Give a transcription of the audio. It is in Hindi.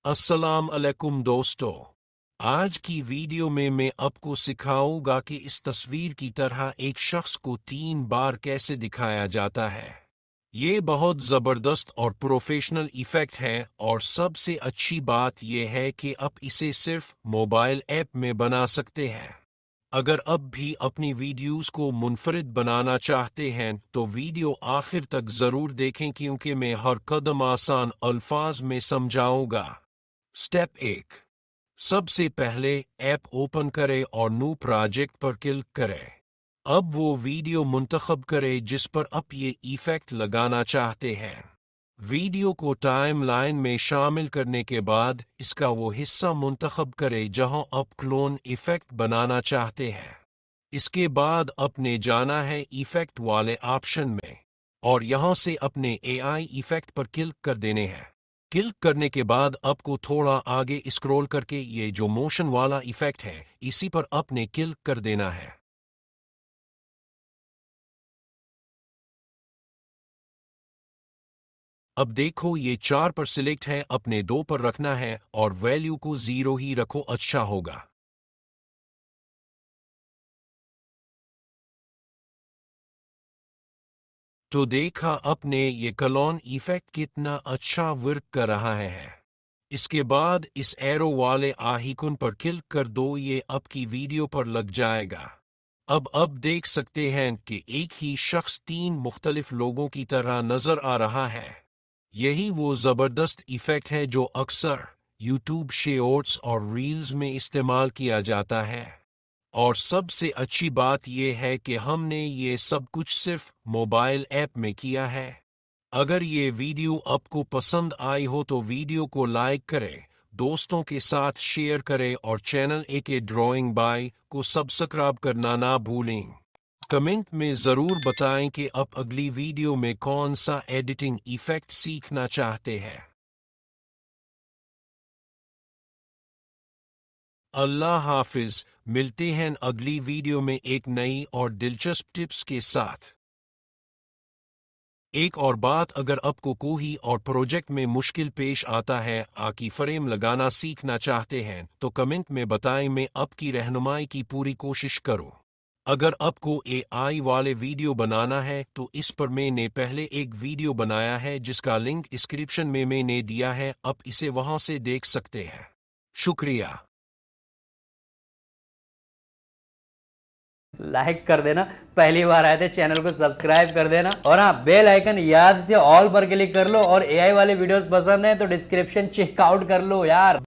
अस्सलाम अलैकुम दोस्तों। आज की वीडियो में मैं आपको सिखाऊंगा कि इस तस्वीर की तरह एक शख्स को 3 बार कैसे दिखाया जाता है। ये बहुत ज़बरदस्त और प्रोफेशनल इफ़ेक्ट है और सबसे अच्छी बात यह है कि आप इसे सिर्फ मोबाइल ऐप में बना सकते हैं। अगर अब भी अपनी वीडियोस को मुनफरिद बनाना चाहते हैं तो वीडियो आखिर तक ज़रूर देखें क्योंकि मैं हर कदम आसान अल्फाज में समझाऊंगा। स्टेप 1। सबसे पहले ऐप ओपन करें और न्यू प्रोजेक्ट पर क्लिक करें। अब वो वीडियो मुंतखब करें जिस पर आप ये इफेक्ट लगाना चाहते हैं। वीडियो को टाइमलाइन में शामिल करने के बाद इसका वो हिस्सा मुंतखब करें जहां आप क्लोन इफेक्ट बनाना चाहते हैं। इसके बाद अपने जाना है इफेक्ट वाले ऑप्शन में और यहां से अपने एआई इफेक्ट पर क्लिक कर देने हैं। क्लिक करने के बाद आपको थोड़ा आगे स्क्रॉल करके ये जो मोशन वाला इफेक्ट है इसी पर आपने क्लिक कर देना है। अब देखो ये 4 पर सिलेक्ट है, अपने 2 पर रखना है और वैल्यू को 0 ही रखो, अच्छा होगा। तो देखा अपने ये क्लोन इफेक्ट कितना अच्छा वर्क कर रहा है। इसके बाद इस एरो वाले आइकन पर क्लिक कर दो, ये आपकी वीडियो पर लग जाएगा। अब देख सकते हैं कि एक ही शख्स 3 मुख्तलिफ लोगों की तरह नजर आ रहा है। यही वो ज़बरदस्त इफेक्ट है जो अक्सर यूट्यूब शॉर्ट्स और रील्स में इस्तेमाल किया जाता है। और सबसे अच्छी बात यह है कि हमने ये सब कुछ सिर्फ मोबाइल ऐप में किया है। अगर ये वीडियो आपको पसंद आई हो तो वीडियो को लाइक करें, दोस्तों के साथ शेयर करें और चैनल AK ड्राइंग बाय को सब्सक्राइब करना ना भूलें। कमेंट में ज़रूर बताएं कि आप अगली वीडियो में कौन सा एडिटिंग इफेक्ट सीखना चाहते हैं। अल्लाह हाफिज, मिलते हैं अगली वीडियो में एक नई और दिलचस्प टिप्स के साथ। एक और बात, अगर आपको कोई और प्रोजेक्ट में मुश्किल पेश आता है, आकी फ्रेम लगाना सीखना चाहते हैं तो कमेंट में बताएं, मैं आपकी रहनुमाई की पूरी कोशिश करूं। अगर आपको AI वाले वीडियो बनाना है तो इस पर मैंने पहले एक वीडियो बनाया है जिसका लिंक डिस्क्रिप्शन में मैंने दिया है, आप इसे वहां से देख सकते हैं। शुक्रिया। लाइक कर देना, पहली बार आए थे चैनल को सब्सक्राइब कर देना और हाँ बेल आइकन याद से ऑल पर क्लिक कर लो। और AI वाले वीडियोस पसंद है तो डिस्क्रिप्शन चेकआउट कर लो यार।